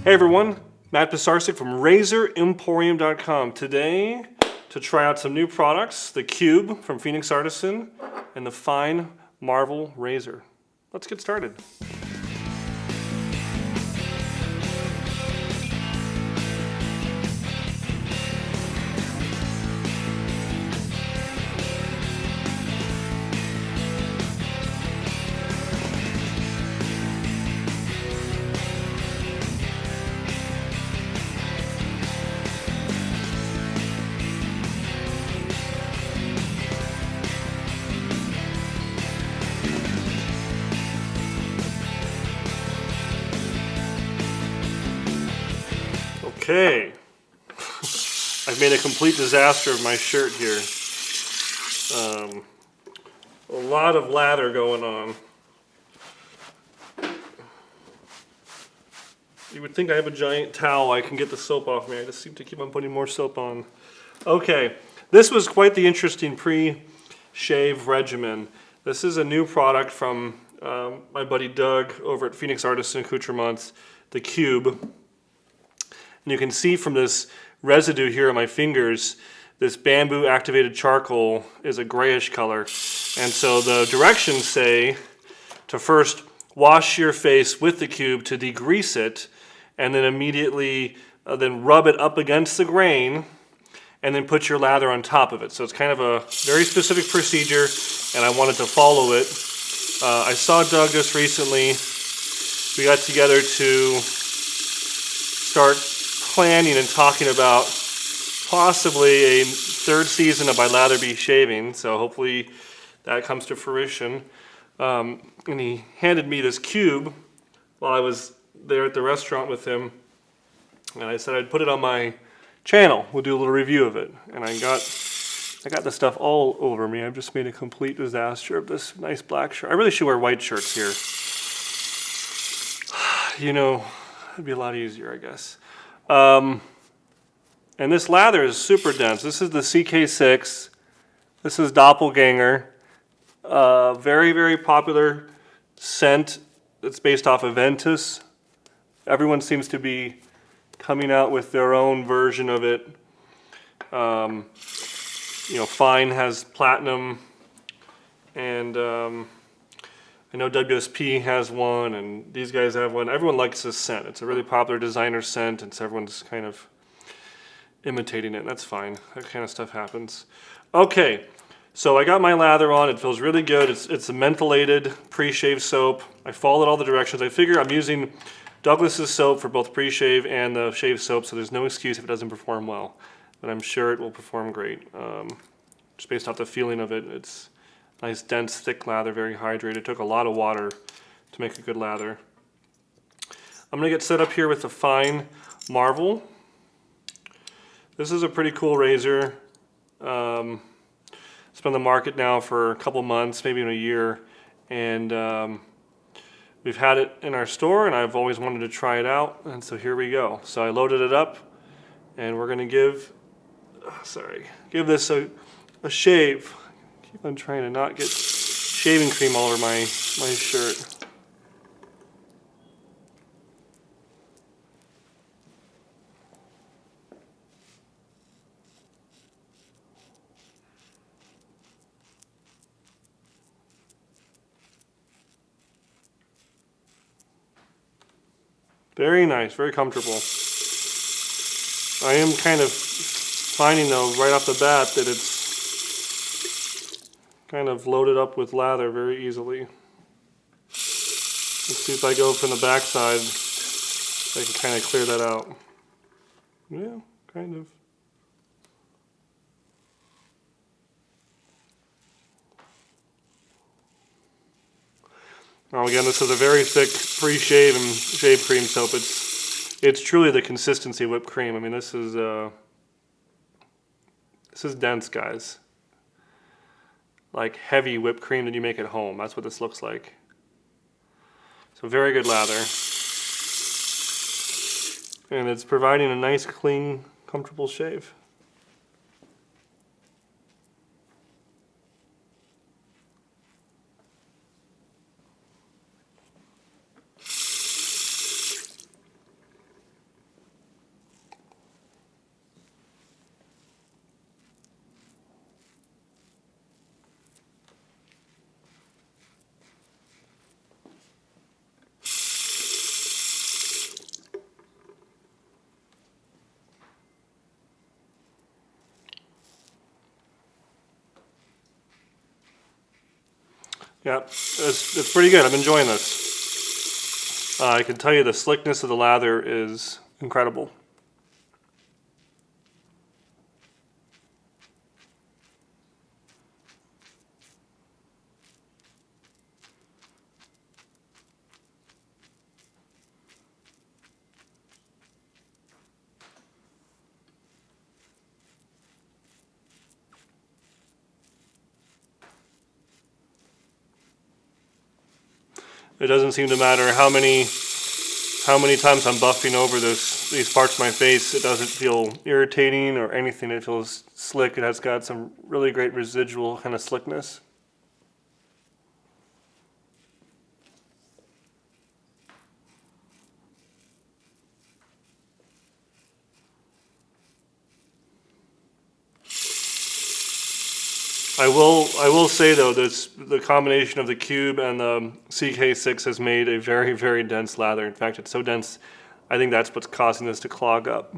Hey everyone, Matt Pisarcik from RazorEmporium.com. Today, to try out some new products, the Cube from Phoenix Artisan and the Fine Marvel Razor. Let's get started. Okay, I've made a complete disaster of my shirt here. A lot of lather going on. You would think I have a giant towel, I can get the soap off me. I just seem to keep on putting more soap on. Okay, this was quite the interesting pre-shave regimen. This is a new product from my buddy Doug over at Phoenix Artisan Accoutrements, the Cube. And you can see from this residue here on my fingers, this bamboo activated charcoal is a grayish color. And so the directions say to first wash your face with the Cube to degrease it, and then immediately then rub it up against the grain, and then put your lather on top of it. So it's kind of a very specific procedure, and I wanted to follow it. I saw Doug just recently. We got together to start planning and talking about possibly a third season of My Lather Be Shaving, so hopefully that comes to fruition. And he handed me this Cube while I was there at the restaurant with him, and I said I'd put it on my channel. We'll do a little review of it. And I got this stuff all over me. I've just made a complete disaster of this nice black shirt. I really should wear white shirts here. You know, it'd be a lot easier, I guess. And this lather is super dense. This is the CK6. This is Doppelgänger. Very, very popular scent that's based off of Ventus. Everyone seems to be coming out with their own version of it. You know, Fine has platinum, and I know WSP has one, and these guys have one. Everyone likes this scent. It's a really popular designer scent, and so everyone's kind of imitating it. That's fine. That kind of stuff happens. Okay, so I got my lather on. It feels really good. It's a mentholated pre-shave soap. I followed all the directions. I figure I'm using Douglas's soap for both pre-shave and the shave soap, so there's no excuse if it doesn't perform well. But I'm sure it will perform great. Just based off the feeling of it, it's nice, dense, thick lather, very hydrated. It took a lot of water to make a good lather. I'm going to get set up here with the Fine Marvel. This is a pretty cool razor. It's been on the market now for a couple months, maybe in a year. And we've had it in our store, and I've always wanted to try it out. And so here we go. So I loaded it up, and we're going to give this a shave. Keep on trying to not get shaving cream all over my shirt. Very nice, very comfortable. I am kind of finding though right off the bat that it's kind of loaded up with lather very easily. Let's see if I go from the back side, I can kind of clear that out. Yeah, kind of. Now again, this is a very thick pre-shave and shave cream soap. It's truly the consistency of whipped cream. I mean, this is dense, guys. Like heavy whipped cream that you make at home. That's what this looks like. So very good lather. And it's providing a nice, clean, comfortable shave. Yeah, it's pretty good. I'm enjoying this. I can tell you the slickness of the lather is incredible. It doesn't seem to matter how many times I'm buffing over these parts of my face. It doesn't feel irritating or anything. It feels slick. It has got some really great residual kind of slickness. I will say though, the combination of the cube and the CK6 has made a very, very dense lather. In fact, it's so dense, I think that's what's causing this to clog up.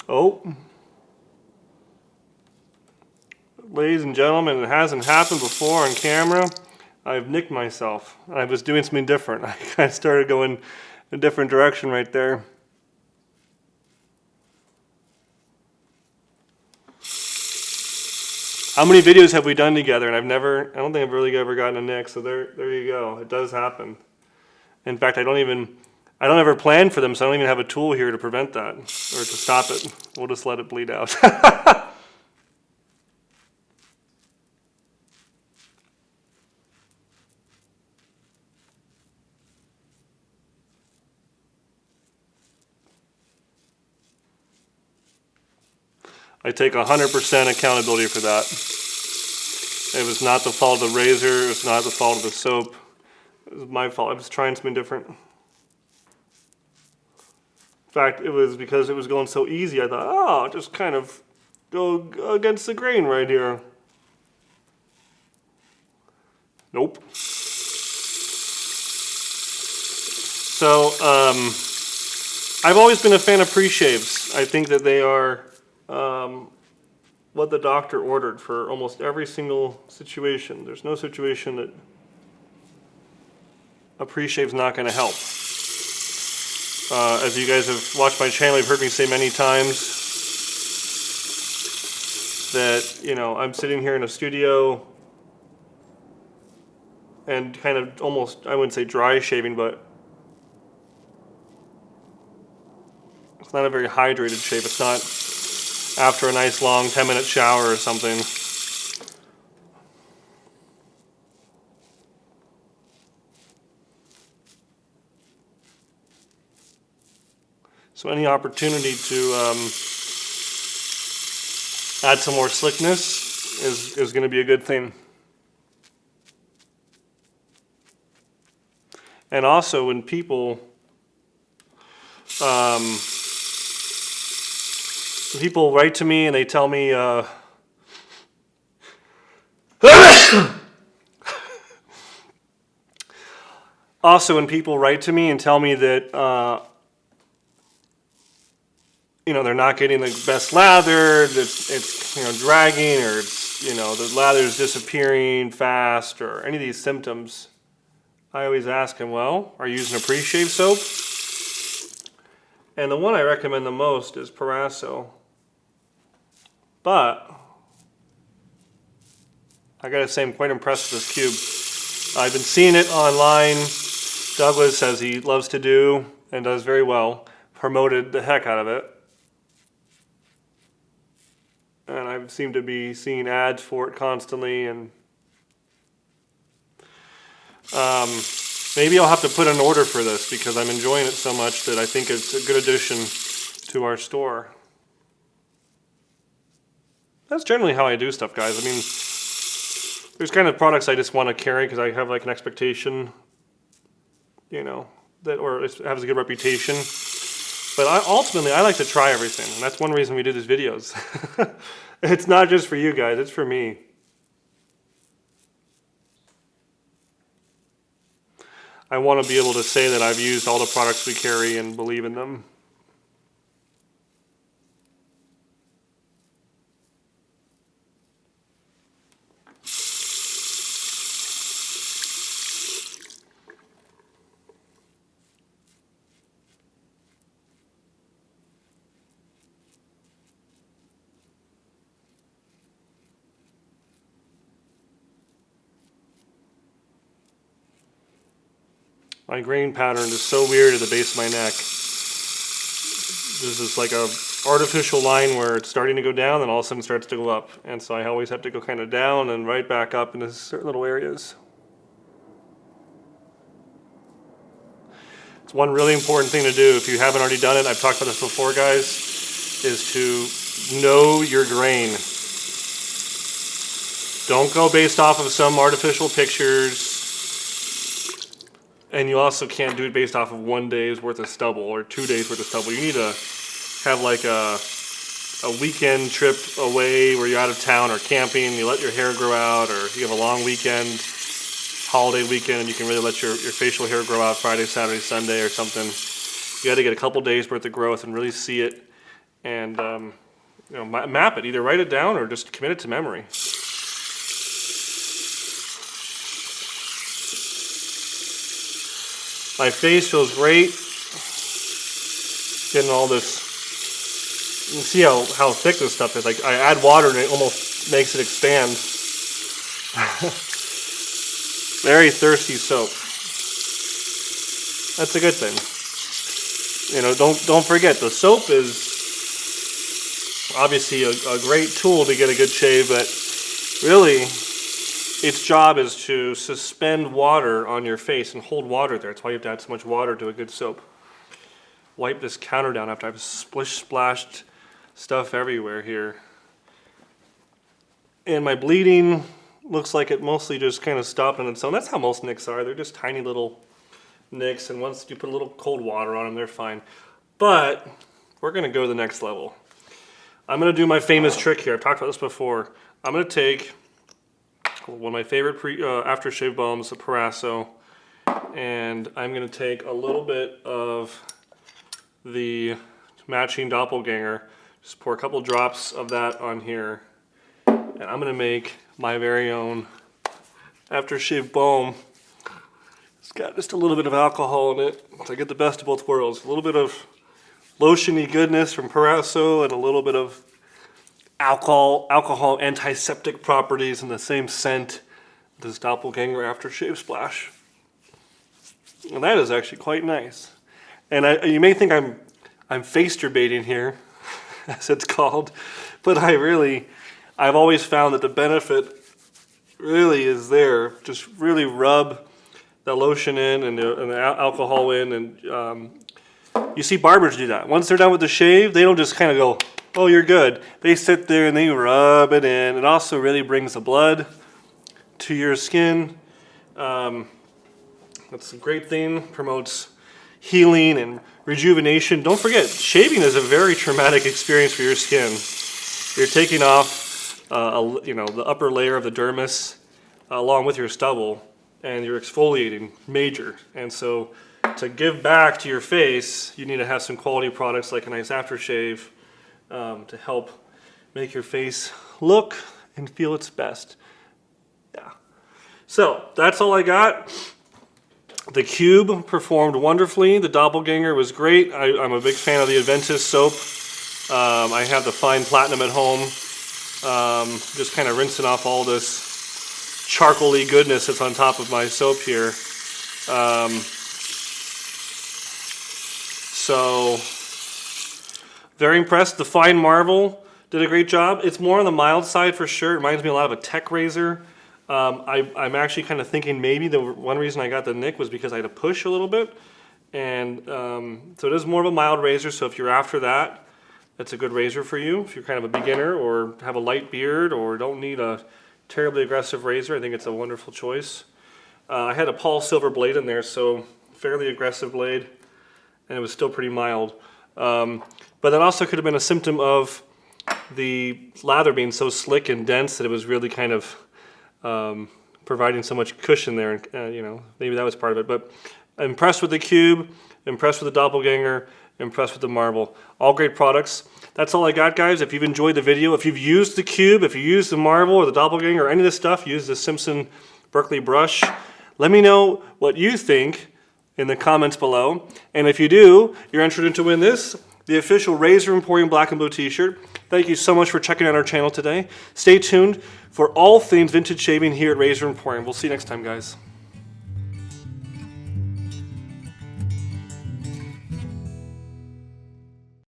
Oh. Ladies and gentlemen, it hasn't happened before on camera. I've nicked myself. I was doing something different. I kind of started going a different direction right there. How many videos have we done together? And I don't think I've really ever gotten a nick, so there you go. It does happen. In fact, I don't ever plan for them, so I don't even have a tool here to prevent that or to stop it. We'll just let it bleed out. I take 100% accountability for that. It was not the fault of the razor. It was not the fault of the soap. It was my fault. I was trying something different. In fact, it was because it was going so easy. I thought, oh, I'll just kind of go against the grain right here. Nope. So, I've always been a fan of pre-shaves. I think that they are what the doctor ordered for almost every single situation. There's no situation that a pre-shave's not going to help. As you guys have watched my channel, you've heard me say many times that, you know, I'm sitting here in a studio and kind of almost, I wouldn't say dry shaving, but it's not a very hydrated shave. It's not after a nice long 10-minute shower or something. So any opportunity to add some more slickness is going to be a good thing. And also when people write to me and they tell me also when people write to me and tell me that you know, they're not getting the best lather, that it's you know, dragging, or it's, you know, the lather is disappearing fast, or any of these symptoms, I always ask them, well, are you using a pre-shave soap? And the one I recommend the most is Pisarcik. But I gotta say, I'm quite impressed with this cube. I've been seeing it online. Douglas says he loves to do and does very well. Promoted the heck out of it. And I seem to be seeing ads for it constantly, and maybe I'll have to put an order for this because I'm enjoying it so much that I think it's a good addition to our store. That's generally how I do stuff, guys. I mean, there's kind of products I just want to carry because I have like an expectation, you know, that, or it has a good reputation. But ultimately, I like to try everything, and that's one reason we do these videos. It's not just for you guys, it's for me. I want to be able to say that I've used all the products we carry and believe in them. My grain pattern is so weird at the base of my neck. This is like a artificial line where it's starting to go down and all of a sudden starts to go up. And so I always have to go kind of down and right back up into certain little areas. It's one really important thing to do if you haven't already done it. I've talked about this before, guys, is to know your grain. Don't go based off of some artificial pictures. And you also can't do it based off of 1 day's worth of stubble or 2 days worth of stubble. You need to have like a weekend trip away where you're out of town or camping, you let your hair grow out, or you have a long weekend, holiday weekend, and you can really let your facial hair grow out Friday, Saturday, Sunday or something. You got to get a couple days worth of growth and really see it and map it. Either write it down or just commit it to memory. My face feels great. Getting all this. You can see how thick this stuff is. Like I add water and it almost makes it expand. Very thirsty soap. That's a good thing. You know, don't forget the soap is obviously a great tool to get a good shave, but really its job is to suspend water on your face and hold water there. That's why you have to add so much water to a good soap. Wipe this counter down after I've splashed stuff everywhere here. And my bleeding looks like it mostly just kind of stopped on its own. That's how most nicks are. They're just tiny little nicks, and once you put a little cold water on them, they're fine. But we're going to go to the next level. I'm going to do my famous trick here. I've talked about this before. I'm going to take one of my favorite aftershave balms, the Pisarcik, and I'm going to take a little bit of the matching Doppelgänger, just pour a couple drops of that on here, and I'm going to make my very own aftershave balm. It's got just a little bit of alcohol in it, so I get the best of both worlds. A little bit of lotiony goodness from Pisarcik and a little bit of alcohol antiseptic properties in the same scent, this Doppelgänger aftershave splash. And that is actually quite nice. And you may think I'm facerbating here, as it's called, but I've always found that the benefit really is there. Just really rub the lotion in and the alcohol in, and you see barbers do that. Once they're done with the shave, they don't just kind of go, oh, you're good. They sit there and they rub it in. It also really brings the blood to your skin. That's a great thing. Promotes healing and rejuvenation. Don't forget, shaving is a very traumatic experience for your skin. You're taking off, the upper layer of the dermis along with your stubble, and you're exfoliating major. And so, to give back to your face, you need to have some quality products like a nice aftershave to help make your face look and feel its best. Yeah. So that's all I got. The cube performed wonderfully. The Doppelgänger was great. I'm a big fan of the Adventus soap. I have the fine platinum at home. Just kind of rinsing off all this charcoaly goodness that's on top of my soap here. So very impressed. The Fine Marvel did a great job. It's more on the mild side for sure. It reminds me a lot of a tech razor. I'm actually kind of thinking maybe the one reason I got the nick was because I had to push a little bit. And so it is more of a mild razor. So if you're after that, that's a good razor for you. If you're kind of a beginner or have a light beard or don't need a terribly aggressive razor, I think it's a wonderful choice. I had a Paul Silver blade in there, so fairly aggressive blade, and it was still pretty mild. But that also could have been a symptom of the lather being so slick and dense that it was really kind of providing so much cushion there, and you know, maybe that was part of it. But impressed with the cube, impressed with the Doppelgänger, impressed with the marble. All great products. That's all I got, guys. If you've enjoyed the video, if you've used the cube, if you used the marble or the Doppelgänger or any of this stuff, use the Simpson Berkeley brush. Let me know what you think in the comments below. And if you do, you're entered to win this, the official Razor Emporium Black and Blue t-shirt. Thank you so much for checking out our channel today. Stay tuned for all things vintage shaving here at Razor Emporium. We'll see you next time, guys.